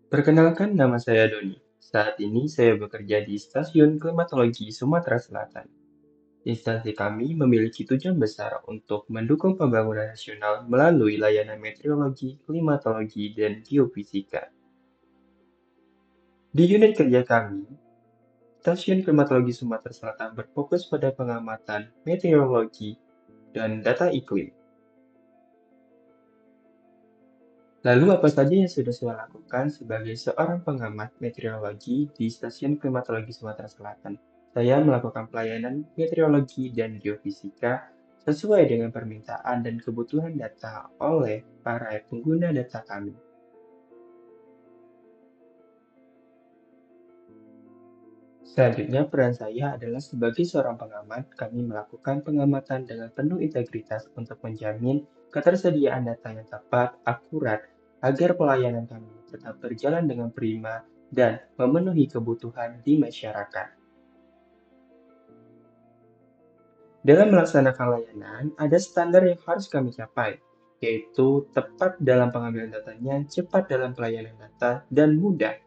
Perkenalkan, nama saya Doni. Saat ini saya bekerja di Stasiun Klimatologi Sumatera Selatan. Instansi kami memiliki tujuan besar untuk mendukung pembangunan nasional melalui layanan meteorologi, klimatologi, dan geofisika. Di unit kerja kami, Stasiun Klimatologi Sumatera Selatan berfokus pada pengamatan meteorologi dan data iklim. Lalu apa saja yang sudah saya lakukan sebagai seorang pengamat meteorologi di Stasiun Klimatologi Sumatera Selatan? Saya melakukan pelayanan meteorologi dan geofisika sesuai dengan permintaan dan kebutuhan data oleh para pengguna data kami. Selanjutnya, peran saya adalah sebagai seorang pengamat, kami melakukan pengamatan dengan penuh integritas untuk menjamin ketersediaan data yang tepat, akurat, agar pelayanan kami tetap berjalan dengan prima dan memenuhi kebutuhan di masyarakat. Dalam melaksanakan layanan, ada standar yang harus kami capai, yaitu tepat dalam pengambilan datanya, cepat dalam pelayanan data, dan mudah.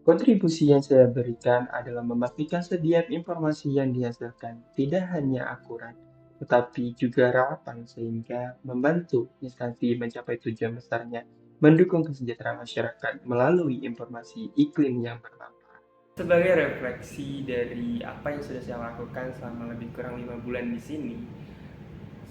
Kontribusi yang saya berikan adalah memastikan setiap informasi yang dihasilkan tidak hanya akurat, tetapi juga relevan sehingga membantu instansi mencapai tujuan besarnya, mendukung kesejahteraan masyarakat melalui informasi iklim yang bermanfaat. Sebagai refleksi dari apa yang sudah saya lakukan selama lebih kurang 5 bulan di sini,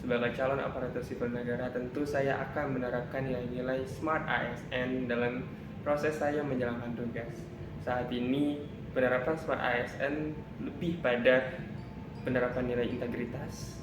sebagai calon aparatur sipil negara, tentu saya akan menerapkan nilai-nilai Smart ASN dalam proses saya menjalankan tugas. Saat ini, penerapan Smart ASN lebih pada penerapan nilai integritas,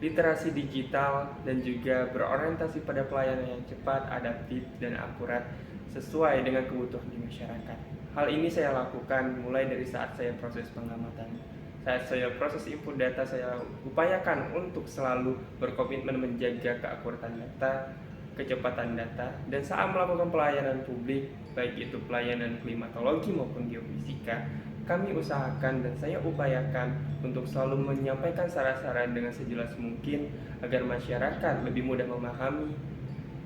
literasi digital, dan juga berorientasi pada pelayanan yang cepat, adaptif, dan akurat sesuai dengan kebutuhan di masyarakat. Hal ini saya lakukan mulai dari saat saya proses pengamatan. Saat saya proses input data, saya upayakan untuk selalu berkomitmen menjaga keakuratan data, kecepatan data, dan saat melakukan pelayanan publik, baik itu pelayanan klimatologi maupun geofisika, kami usahakan dan saya upayakan untuk selalu menyampaikan saran-saran dengan sejelas mungkin agar masyarakat lebih mudah memahami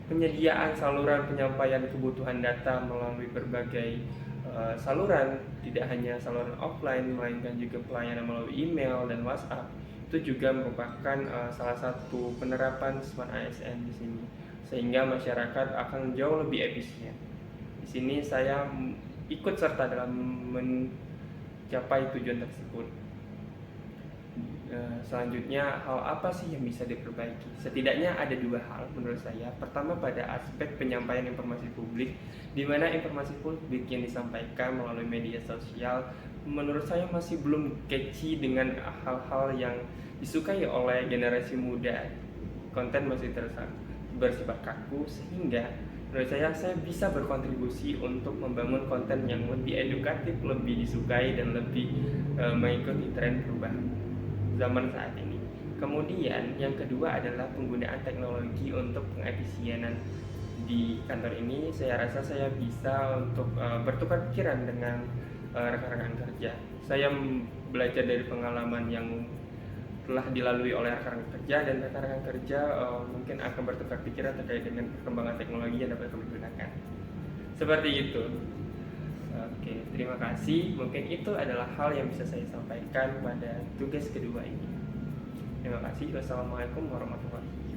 penyediaan saluran penyampaian kebutuhan data melalui berbagai saluran, tidak hanya saluran offline melainkan juga pelayanan melalui email dan WhatsApp. Itu juga merupakan salah satu penerapan Smart ASN di sini, sehingga masyarakat akan jauh lebih efisien. Di sini saya ikut serta dalam mencapai tujuan tersebut. Selanjutnya, hal apa sih yang bisa diperbaiki? Setidaknya ada dua hal menurut saya. Pertama, pada aspek penyampaian informasi publik, di mana informasi publik yang disampaikan melalui media sosial menurut saya masih belum catchy dengan hal-hal yang disukai oleh generasi muda. Konten masih bersifat kaku, sehingga menurut saya bisa berkontribusi untuk membangun konten yang lebih edukatif, lebih disukai, dan lebih mengikuti tren perubahan zaman saat ini. Kemudian yang kedua adalah penggunaan teknologi untuk pengefisienan di kantor ini. Saya rasa saya bisa untuk bertukar pikiran dengan rekan-rekan kerja. Saya belajar dari pengalaman yang telah dilalui oleh rekan-rekan kerja, dan rekan-rekan kerja mungkin akan bertukar pikiran terkait dengan perkembangan teknologi yang dapat kami gunakan. Seperti itu. Oke, terima kasih. Mungkin itu adalah hal yang bisa saya sampaikan pada tugas kedua ini. Terima kasih. Wassalamualaikum warahmatullahi wabarakatuh.